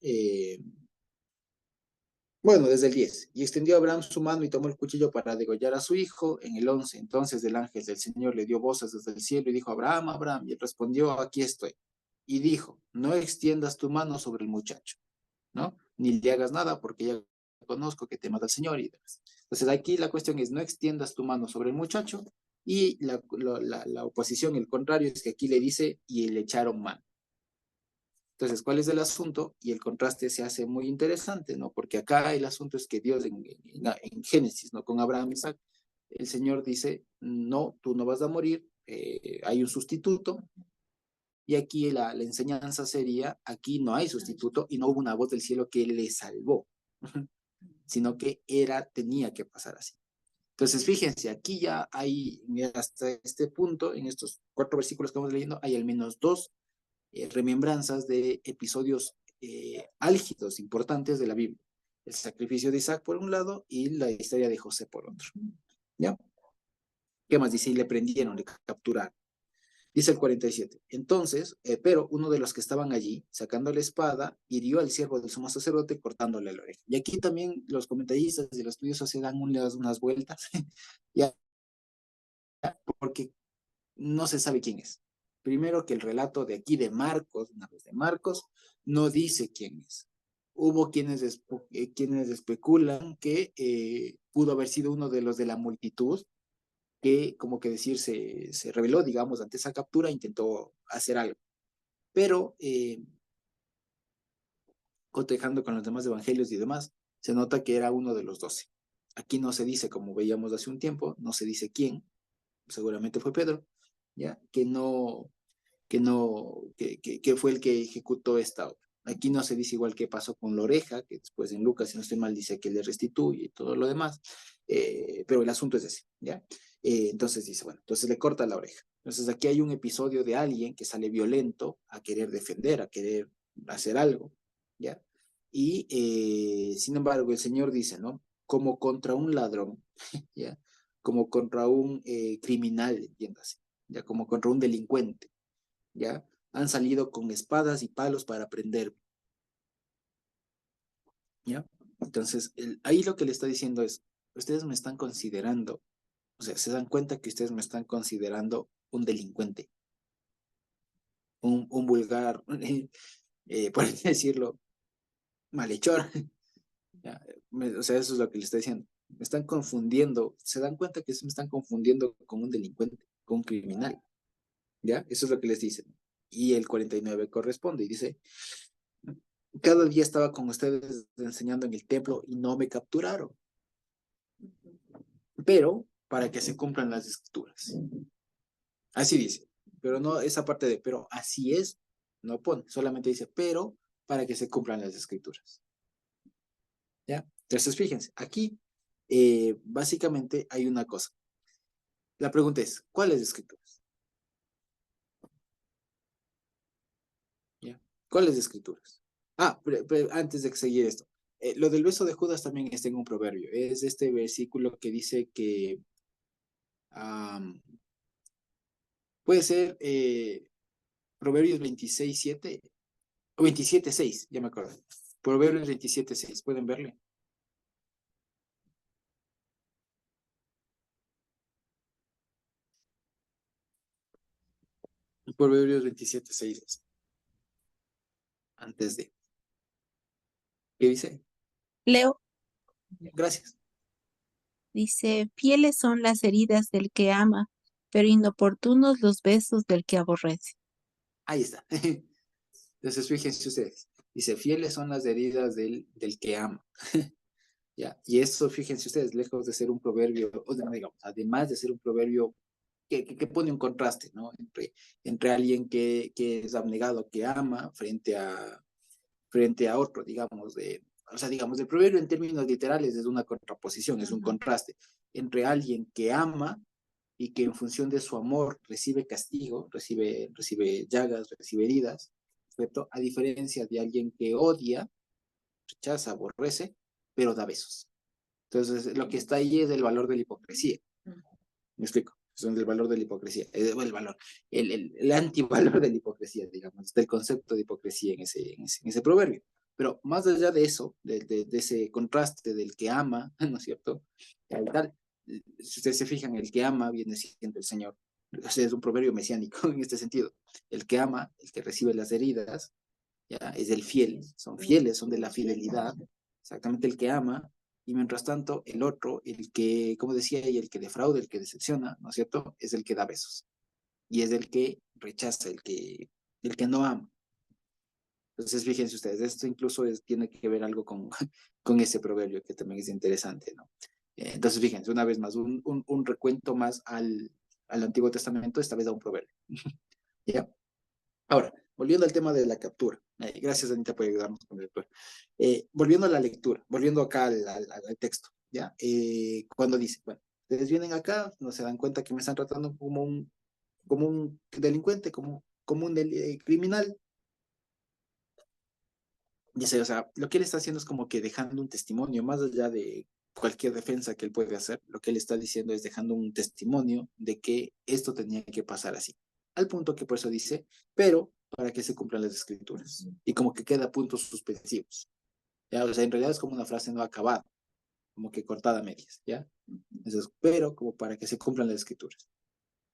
Speaker 1: Bueno, desde el 10. Y extendió Abraham su mano y tomó el cuchillo para degollar a su hijo. En el 11, entonces el ángel del Señor le dio voces desde el cielo y dijo, Abraham, Abraham. Y él respondió, aquí estoy. Y dijo, no extiendas tu mano sobre el muchacho, ¿no? Ni le hagas nada porque ya conozco que te mata el Señor y demás. Entonces aquí la cuestión es, no extiendas tu mano sobre el muchacho. Y la oposición, el contrario, es que aquí le dice, y le echaron mano. Entonces, ¿cuál es el asunto? Y el contraste se hace muy interesante, ¿no? Porque acá el asunto es que Dios en Génesis, ¿no? Con Abraham y Isaac, el Señor dice, no, tú no vas a morir, hay un sustituto. Y aquí la enseñanza sería, aquí no hay sustituto y no hubo una voz del cielo que le salvó, sino que tenía que pasar así. Entonces, fíjense, aquí ya hay, hasta este punto, en estos 4 versículos que estamos leyendo, hay al menos 2 remembranzas de episodios álgidos, importantes de la Biblia. El sacrificio de Isaac por un lado y la historia de José por otro. ¿Ya? ¿Qué más dice? Y le prendieron, le capturaron. Dice el 47. Entonces, pero uno de los que estaban allí, sacando la espada, hirió al siervo del sumo sacerdote cortándole la oreja. Y aquí también los comentaristas y los estudiosos se dan unas vueltas, ya, porque no se sabe quién es. Primero que el relato de aquí de Marcos, una vez de Marcos, no dice quién es. Hubo quienes especulan que pudo haber sido uno de los de la multitud que, como que decir, se rebeló, digamos, ante esa captura, intentó hacer algo. Pero, cotejando con los demás evangelios y demás, se nota que era uno de los 12. Aquí no se dice, como veíamos hace un tiempo, no se dice quién, seguramente fue Pedro, ¿ya? Que fue el que ejecutó esta obra. Aquí no se dice igual qué pasó con la oreja, que después en Lucas, si no estoy mal, dice que le restituye y todo lo demás, pero el asunto es ese, ¿ya? Entonces dice, bueno, entonces le corta la oreja. Entonces aquí hay un episodio de alguien que sale violento a querer defender, a querer hacer algo, ¿ya? Y sin embargo el Señor dice, ¿no? Como contra un ladrón, ¿ya? como contra un criminal, entiéndase, ya como contra un delincuente, ya han salido con espadas y palos para prenderme, ya. Entonces, ahí lo que le está diciendo es, ustedes me están considerando, o sea, se dan cuenta que ustedes me están considerando un delincuente, un vulgar, por así decirlo, malhechor. Ya, o sea, eso es lo que le está diciendo. Me están confundiendo, se dan cuenta que se me están confundiendo con un delincuente, con un criminal. ¿Ya? Eso es lo que les dicen. Y el 49 corresponde y dice, cada día estaba con ustedes enseñando en el templo y no me capturaron, pero para que se cumplan las escrituras. Así dice, pero no esa parte de, pero así es, no pone, solamente dice, pero para que se cumplan las escrituras. ¿Ya? Entonces, fíjense, aquí básicamente hay una cosa. La pregunta es, ¿cuáles escrituras? ¿Ya? ¿Cuáles escrituras? Ah, pero antes de seguir esto, lo del beso de Judas también está en un proverbio. Es este versículo que dice que puede ser Proverbios 26:7 o 27:6, ya me acuerdo. Proverbios 27:6, ¿pueden verle? Proverbios 27:6, antes de. ¿Qué dice?
Speaker 4: Leo
Speaker 1: Gracias.
Speaker 4: dice, fieles son las heridas del que ama, pero inoportunos los besos del que aborrece.
Speaker 1: Ahí está. Entonces, fíjense ustedes. Dice, fieles son las heridas del que ama. ¿Ya? Y eso, fíjense ustedes, lejos de ser un proverbio, o sea, digamos, además de ser un proverbio que pone un contraste, ¿no? Entre alguien que es abnegado, que ama, frente a otro, digamos, o sea, digamos, el proverbio en términos literales es una contraposición, es un contraste entre alguien que ama y que en función de su amor recibe castigo, recibe llagas, recibe heridas, ¿cierto? A diferencia de alguien que odia, rechaza, aborrece, pero da besos. Entonces, lo que está ahí es el valor de la hipocresía. ¿Me explico? Son del valor de la hipocresía, el valor, el antivalor de la hipocresía, digamos, del concepto de hipocresía en ese proverbio. Pero más allá de eso, de ese contraste del que ama, ¿no es cierto? Tal, si ustedes se fijan, el que ama viene siendo el Señor. O sea, es un proverbio mesiánico en este sentido. El que ama, el que recibe las heridas, ya es el fiel, son fieles, son de la fidelidad, exactamente el que ama, y mientras tanto el otro, el que, como decía, y el que defrauda, el que decepciona, ¿no es cierto? Es el que da besos, y es el que rechaza, el que no ama. Entonces, fíjense ustedes, esto incluso tiene que ver algo con, con ese proverbio que también es interesante, ¿no? Entonces, fíjense, una vez más, un recuento más al Antiguo Testamento, esta vez a un proverbio. ¿Ya? Ahora, volviendo al tema de la captura. Gracias, Anita, por ayudarnos con la lectura. Volviendo a la lectura, volviendo acá al texto, ¿ya? Cuando dice, bueno, ustedes vienen acá, no se dan cuenta que me están tratando como un delincuente, como un criminal. Dice, o sea, lo que él está haciendo es como que dejando un testimonio, más allá de cualquier defensa que él puede hacer, lo que él está diciendo es dejando un testimonio de que esto tenía que pasar así. Al punto que por eso dice, pero para que se cumplan las escrituras. Y como que queda puntos suspensivos. ¿Ya? O sea, en realidad es como una frase no acabada, como que cortada a medias, ¿ya? Entonces, pero como para que se cumplan las escrituras,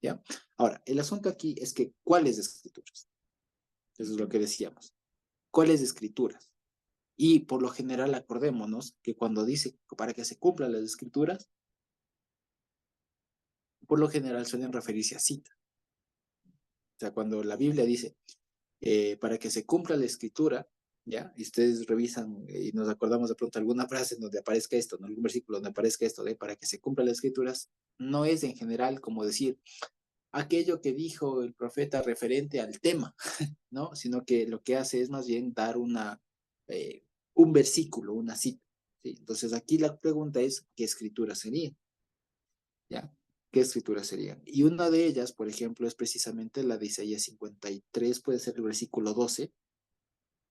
Speaker 1: ¿ya? Ahora, el asunto aquí es que, ¿cuáles escrituras? Eso es lo que decíamos. ¿Cuáles escrituras? Y por lo general, acordémonos que cuando dice para que se cumplan las escrituras, por lo general suelen referirse a cita. O sea, cuando la Biblia dice para que se cumpla la escritura, ¿ya? Y ustedes revisan y nos acordamos de pronto alguna frase donde aparezca esto, ¿no? Algún versículo donde aparezca esto de para que se cumplan las escrituras, no es en general como decir aquello que dijo el profeta referente al tema, ¿no? Sino que lo que hace es más bien dar un versículo, una cita. ¿Sí? Entonces aquí la pregunta es, ¿qué escritura sería? ¿Ya? ¿Qué escritura serían? Y una de ellas, por ejemplo, es precisamente la de Isaías 53, puede ser el versículo 12,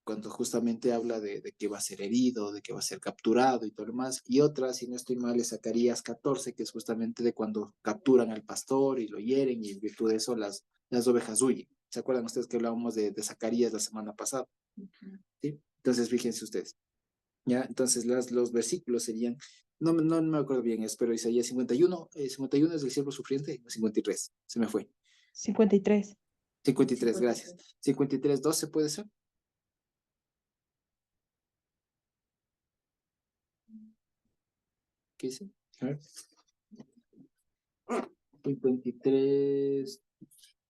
Speaker 1: cuando justamente habla de que va a ser herido, de que va a ser capturado y todo lo demás. Y otra, si no estoy mal, es Zacarías 14, que es justamente de cuando capturan al pastor y lo hieren y en virtud de eso las ovejas huyen. ¿Se acuerdan ustedes que hablábamos de Zacarías la semana pasada? ¿Sí? Entonces, fíjense ustedes. ¿Ya? Entonces, los versículos serían, no me acuerdo bien, pero Isaías 51, 51 es el siervo sufriente, 53, se me fue.
Speaker 3: 53.
Speaker 1: 53, gracias. 53, 12 puede ser. ¿Qué dice? A ver. 53,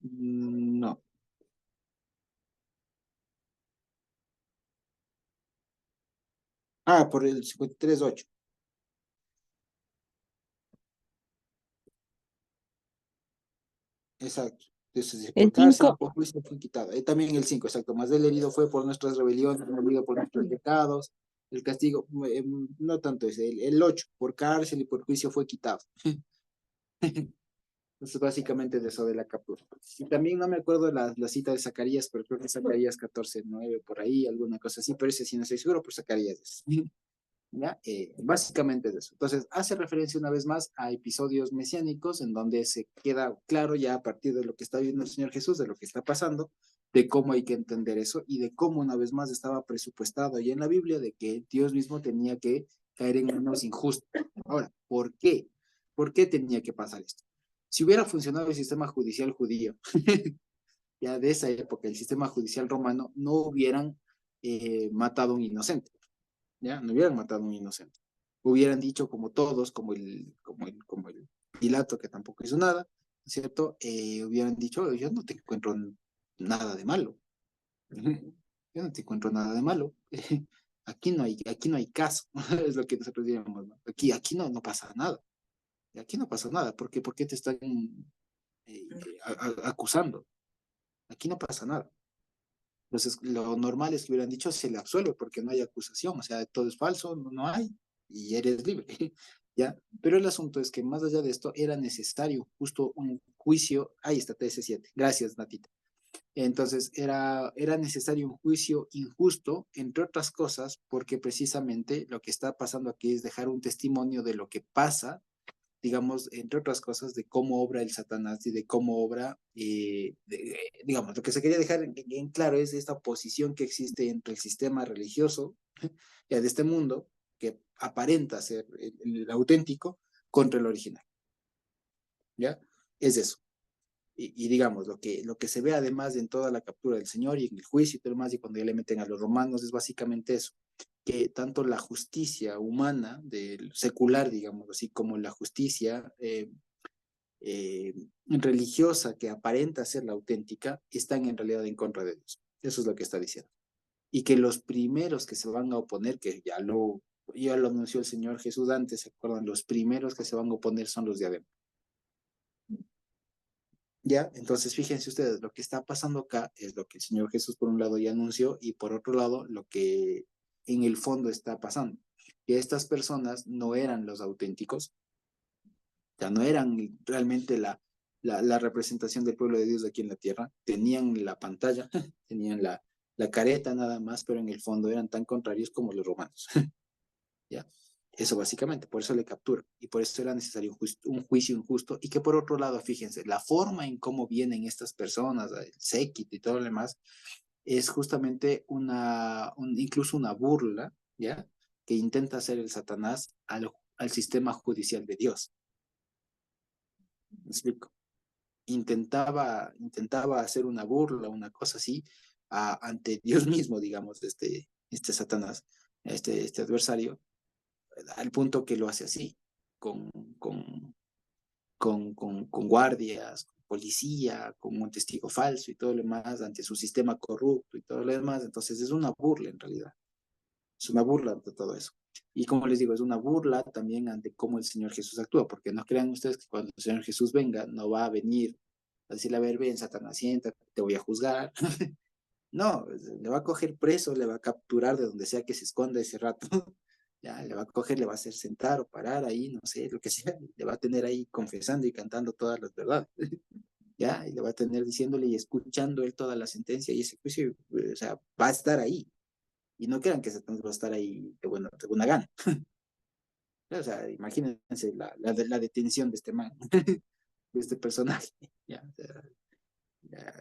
Speaker 1: no. Ah, por el 53, 8. Exacto. Entonces,
Speaker 4: El
Speaker 1: por cárcel y
Speaker 4: 5,
Speaker 1: por juicio fue quitado. También el 5, exacto. Más del herido fue por nuestras rebeliones, molido por nuestros pecados. El castigo, no tanto es el 8, por cárcel y por juicio fue quitado. Entonces, básicamente de eso de la captura. Y también no me acuerdo la cita de Zacarías, pero creo que Zacarías 14:9, por ahí, alguna cosa así, pero ese sí no estoy seguro, por Zacarías es. ¿Ya? Básicamente es eso. Entonces, hace referencia una vez más a episodios mesiánicos en donde se queda claro ya a partir de lo que está viendo el Señor Jesús, de lo que está pasando, de cómo hay que entender eso y de cómo una vez más estaba presupuestado ahí en la Biblia de que Dios mismo tenía que caer en manos injustas. Ahora, ¿por qué? ¿Por qué tenía que pasar esto? Si hubiera funcionado el sistema judicial judío, ya de esa época, el sistema judicial romano, no hubieran matado a un inocente. ¿Ya? No hubieran matado a un inocente. Hubieran dicho como todos, como el Pilato, que tampoco hizo nada, ¿cierto? Hubieran dicho, yo no te encuentro nada de malo. Yo no te encuentro nada de malo. Aquí no hay caso, es lo que nosotros diríamos, ¿no? Aquí no pasa nada. Aquí no pasa nada. ¿Por qué te están acusando? Aquí no pasa nada. Entonces, lo normal es que hubieran dicho, se le absuelve porque no hay acusación, o sea, todo es falso, no hay, y eres libre, ¿ya? Pero el asunto es que más allá de esto, era necesario justo un juicio, ahí está TS7, gracias, Natita. Entonces, era necesario un juicio injusto, entre otras cosas, porque precisamente lo que está pasando aquí es dejar un testimonio de lo que pasa, digamos, entre otras cosas, de cómo obra el Satanás y de cómo obra, digamos, lo que se quería dejar en claro es esta oposición que existe entre el sistema religioso ya de este mundo, que aparenta ser el auténtico, contra el original. ¿Ya? Es eso. Y digamos, lo que se ve además en toda la captura del Señor y en el juicio y todo lo demás, y cuando ya le meten a los romanos, es básicamente eso, que tanto la justicia humana, del secular, digamos así, como la justicia religiosa que aparenta ser la auténtica, están en realidad en contra de Dios. Eso es lo que está diciendo. Y que los primeros que se van a oponer, que ya lo anunció el Señor Jesús antes, ¿se acuerdan? Los primeros que se van a oponer son los de adentro. ¿Ya? Entonces, fíjense ustedes, lo que está pasando acá es lo que el Señor Jesús por un lado ya anunció y por otro lado lo que en el fondo está pasando. Que estas personas no eran los auténticos, o sea, no eran realmente la representación del pueblo de Dios aquí en la tierra. Tenían la pantalla, tenían la careta nada más, pero en el fondo eran tan contrarios como los romanos. ¿Ya? Eso básicamente, por eso le captura y por eso era necesario un juicio injusto y que por otro lado, fíjense, la forma en cómo vienen estas personas, el séquito y todo lo demás, es justamente incluso una burla, ¿ya? Que intenta hacer el Satanás al sistema judicial de Dios. ¿Me explico? Intentaba hacer una burla, una cosa así, ante Dios mismo, digamos, este Satanás, este adversario, al punto que lo hace así, con, con, con guardias, con policía, con un testigo falso y todo lo demás, ante su sistema corrupto y todo lo demás. Entonces es una burla en realidad, es una burla ante todo eso. Y como les digo, es una burla también ante cómo el Señor Jesús actúa, porque no crean ustedes que cuando el Señor Jesús venga, no va a venir a decirle, a ver, ven, Satanás, siéntate, te voy a juzgar. No, le va a coger preso, le va a capturar de donde sea que se esconda ese rato. Ya, le va a coger, le va a hacer sentar o parar ahí, no sé, lo que sea. Le va a tener ahí confesando y cantando todas las verdades. Ya, y le va a tener diciéndole y escuchando él toda la sentencia y ese juicio, o sea, va a estar ahí. Y no crean que se va a estar ahí de buena gana. O sea, imagínense la detención de este man, de este personaje. Ya, ya,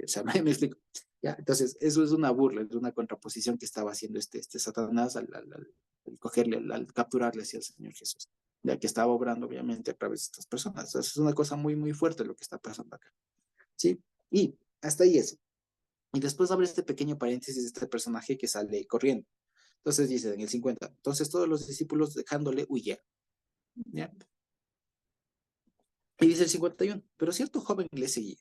Speaker 1: o sea, me explico. Ya, entonces, eso es una burla, es una contraposición que estaba haciendo este Satanás al cogerle, al capturarle hacia el Señor Jesús, ya que estaba obrando, obviamente, a través de estas personas. Entonces, es una cosa muy, muy fuerte lo que está pasando acá. ¿Sí? Y hasta ahí eso. Y después abre este pequeño paréntesis de este personaje que sale corriendo. Entonces dice en el 50, entonces todos los discípulos dejándole huyeron. ¿Ya? Y dice el 51, pero cierto joven le seguía,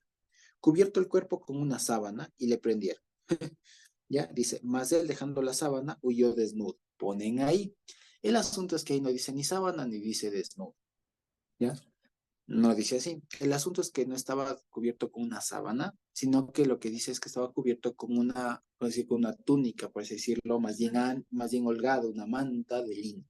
Speaker 1: cubierto el cuerpo con una sábana y le prendieron. Ya, dice, mas él dejando la sábana huyó desnudo. Ponen ahí. El asunto es que ahí no dice ni sábana ni dice desnudo. ¿Ya? No dice así. El asunto es que no estaba cubierto con una sábana, sino que lo que dice es que estaba cubierto con una, por decir, con una túnica, por así decirlo, más bien holgado, una manta de lino.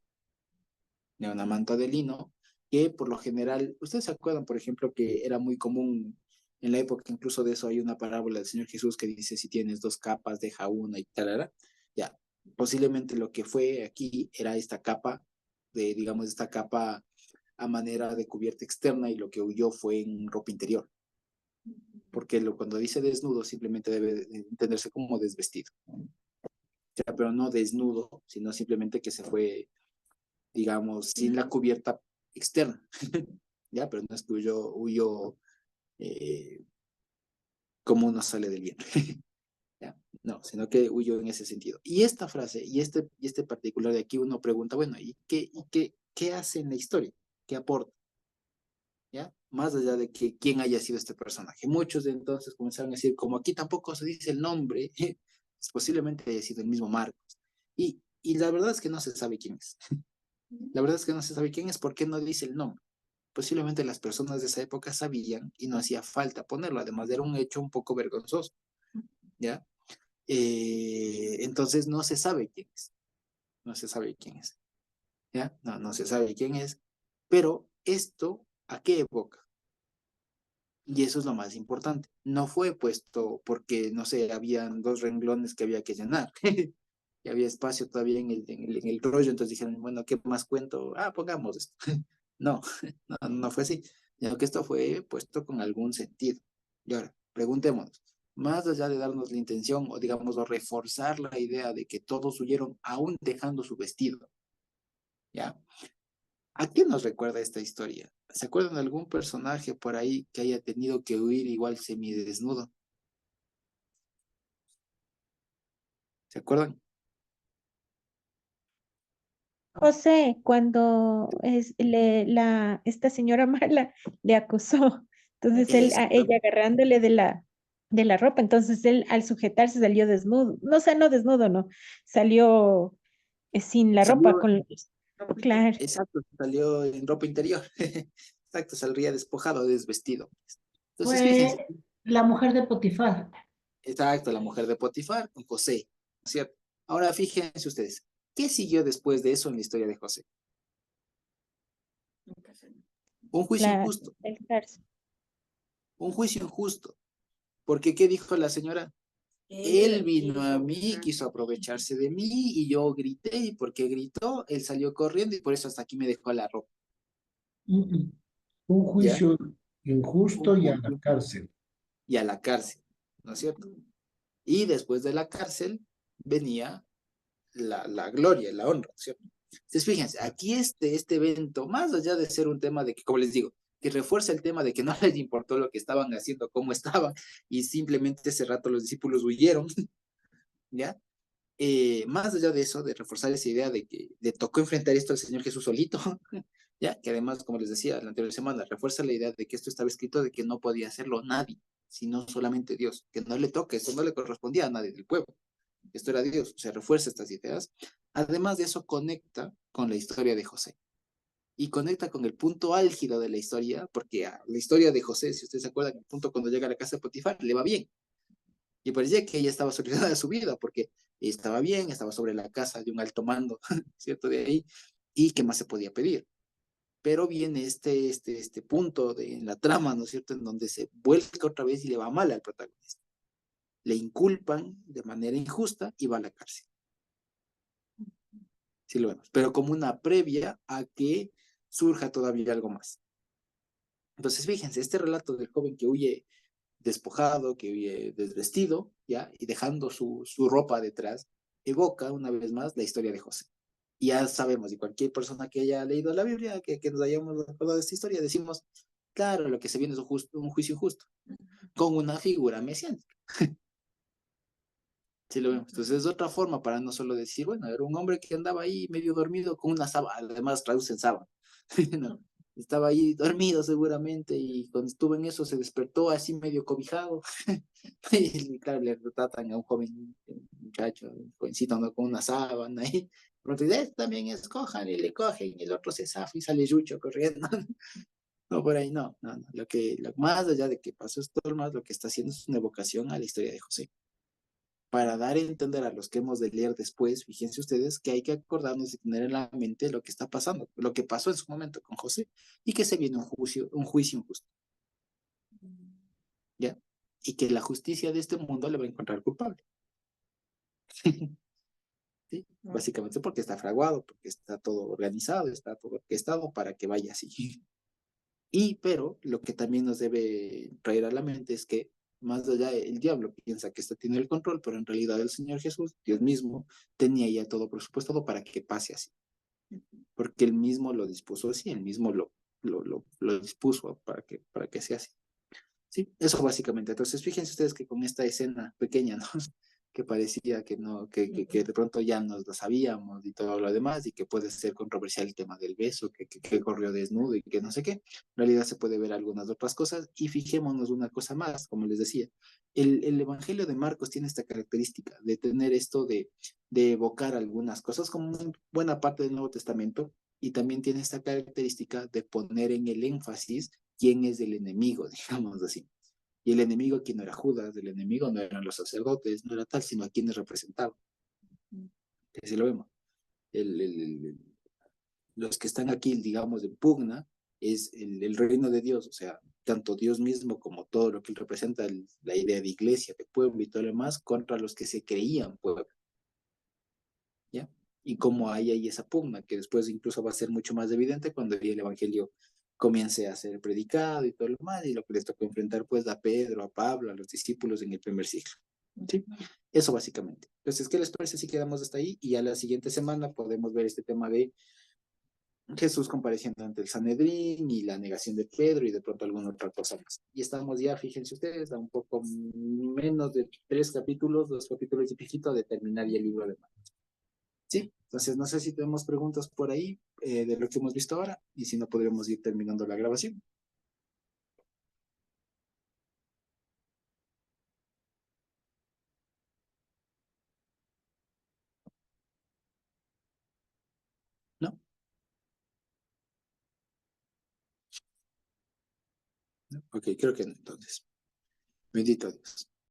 Speaker 1: ¿Ya? Una manta de lino que por lo general, ustedes se acuerdan, por ejemplo, que era muy común en la época, incluso de eso hay una parábola del Señor Jesús que dice, si tienes dos capas, deja una y tal, ya, posiblemente lo que fue aquí era esta capa, digamos, esta capa a manera de cubierta externa y lo que huyó fue en ropa interior, porque cuando dice desnudo simplemente debe entenderse como desvestido, ya, pero no desnudo, sino simplemente que se fue, digamos, sin la cubierta externa, ya, pero no es que huyó como uno sale del vientre. ¿Ya? No, sino que huyó en ese sentido. Y esta frase, y este particular de aquí, uno pregunta, bueno, ¿qué hace en la historia? ¿Qué aporta? ¿Ya? Más allá de que quién haya sido este personaje. Muchos de entonces comenzaron a decir, como aquí tampoco se dice el nombre, posiblemente haya sido el mismo Marcos. Y la verdad es que no se sabe quién es. La verdad es que no se sabe quién es porque no dice el nombre. Posiblemente las personas de esa época sabían y no hacía falta ponerlo, además era un hecho un poco vergonzoso, ¿ya? Entonces no se sabe quién es, no se sabe quién es, ¿ya? No se sabe quién es, pero esto, ¿a qué evoca? Y eso es lo más importante. No fue puesto porque, no sé, habían dos renglones que había que llenar. Y había espacio todavía en el rollo, entonces dijeron, bueno, ¿qué más cuento? Pongamos esto. No, no fue así, sino que esto fue puesto con algún sentido. Y ahora, preguntémonos, más allá de darnos la intención o digamos, o reforzar la idea de que todos huyeron aún dejando su vestido, ¿ya? ¿A qué nos recuerda esta historia? ¿Se acuerdan de algún personaje por ahí que haya tenido que huir igual semidesnudo? ¿Se acuerdan?
Speaker 3: José, cuando esta señora mala le acosó, entonces ella
Speaker 1: Exactamente.
Speaker 3: agarrándole de la ropa, entonces él al sujetarse salió desnudo, no sé, no desnudo, no, salió sin la ropa,
Speaker 1: Salió,
Speaker 3: claro,
Speaker 1: exacto, salió en ropa interior. Exacto, saldría despojado, desvestido. Entonces, fíjense,
Speaker 5: Fue la mujer de Potifar.
Speaker 1: exacto, la mujer de Potifar con José, ¿no es cierto? Ahora, fíjense ustedes, ¿qué siguió después de eso en la historia de José? Un juicio injusto,
Speaker 3: el cárcel.
Speaker 1: un juicio injusto. Porque, ¿qué dijo la señora? Él vino a mí, quiso aprovecharse de mí y yo grité y porque gritó, él salió corriendo y por eso hasta aquí me dejó la ropa,
Speaker 5: Mm, mm. Un
Speaker 1: ¿ya?
Speaker 5: juicio
Speaker 1: Un
Speaker 5: injusto y a la
Speaker 1: juicio
Speaker 5: cárcel.
Speaker 1: y a la cárcel, ¿no es cierto? Y después de la cárcel venía la gloria, la honra, ¿no es cierto? Entonces, fíjense, aquí este evento, más allá de ser un tema de que, como les digo, que refuerza el tema de que no les importó lo que estaban haciendo, cómo estaban, y simplemente ese rato los discípulos huyeron, ¿ya? Más allá de eso, de reforzar esa idea de que le tocó enfrentar esto al Señor Jesús solito, ya que además, como les decía la anterior semana, refuerza la idea de que esto estaba escrito de que no podía hacerlo nadie, sino solamente Dios, que no le toque, esto no le correspondía a nadie del pueblo, esto era Dios, o sea, refuerza estas ideas. Además de eso, conecta con la historia de José y conecta con el punto álgido de la historia, porque a la historia de José, si ustedes se acuerdan, el punto cuando llega a la casa de Potifar, le va bien, y parecía que ella estaba solucionada su vida porque estaba bien, estaba sobre la casa de un alto mando, ¿cierto? De ahí, y qué más se podía pedir. Pero viene este punto en la trama, ¿no es cierto?, en donde se vuelca otra vez y le va mal al protagonista. Le inculpan de manera injusta y va a la cárcel. Sí lo vemos, pero como una previa a que surja todavía algo más. Entonces, fíjense, este relato del joven que huye despojado, que huye desvestido, ¿ya? Y dejando su ropa detrás, evoca una vez más la historia de José. Y ya sabemos, y cualquier persona que haya leído la Biblia, que nos hayamos acordado de esta historia, decimos, claro, lo que se viene es un juicio injusto, con una figura mesiánica. Sí lo vemos. Entonces es otra forma para no solo decir, bueno, era un hombre que andaba ahí medio dormido con una sábana, además traducen sábana. No, estaba ahí dormido seguramente y cuando estuvo en eso se despertó así medio cobijado. Y claro, le retratan a un joven un muchacho, un jovencito andando con una sábana y pronto dice, también escojan y le cogen y el otro se zafa y sale Yucho corriendo. No, por ahí no, no, no. Más allá de que pasó esto, más lo que está haciendo es una evocación a la historia de José para dar a entender a los que hemos de leer después, fíjense ustedes, que hay que acordarnos y tener en la mente lo que está pasando, lo que pasó en su momento con José, y que se viene un juicio injusto, ¿ya? Y que la justicia de este mundo le va a encontrar culpable. ¿Sí? Básicamente porque está fraguado, porque está todo organizado, está todo orquestado para que vaya así. Pero lo que también nos debe traer a la mente es que más allá el diablo piensa que está tiene el control, pero en realidad el Señor Jesús, Dios mismo, tenía ya todo presupuestado para que pase así, porque él mismo lo dispuso así, él mismo lo dispuso para que sea así. Sí, eso básicamente. Entonces, fíjense ustedes que con esta escena pequeña, ¿no? Que parecía que no, que de pronto ya nos lo sabíamos y todo lo demás, y que puede ser controversial el tema del beso, que corrió desnudo y que no sé qué. En realidad se puede ver algunas otras cosas, y fijémonos una cosa más, como les decía. El Evangelio de Marcos tiene esta característica de tener esto de evocar algunas cosas como buena parte del Nuevo Testamento, y también tiene esta característica de poner en el énfasis quién es el enemigo, digamos así. Y el enemigo aquí no era Judas, el enemigo no eran los sacerdotes, no era tal, sino a quienes representaban. Así lo vemos. El, los que están aquí, digamos, en pugna, es el reino de Dios, o sea, tanto Dios mismo como todo lo que él representa, la idea de iglesia, de pueblo y todo lo demás, contra los que se creían pueblo. ¿Ya? Y cómo hay ahí esa pugna, que después incluso va a ser mucho más evidente cuando el Evangelio comience a ser predicado y todo lo demás, y lo que les tocó enfrentar pues a Pedro, a Pablo, a los discípulos en el primer siglo. ¿Sí? Eso básicamente. Entonces, ¿qué les parece si quedamos hasta ahí? Y a la siguiente semana podemos ver este tema de Jesús compareciendo ante el Sanedrín y la negación de Pedro y de pronto alguna otra cosa más. Y estamos ya, fíjense ustedes, a un poco menos de 3 capítulos, 2 capítulos y piquito de terminar ya el libro de Marcos. Sí, entonces no sé si tenemos preguntas por ahí de lo que hemos visto ahora, y si no podríamos ir terminando la grabación. ¿No? ¿No? Ok, creo que no, entonces. Bendito Dios.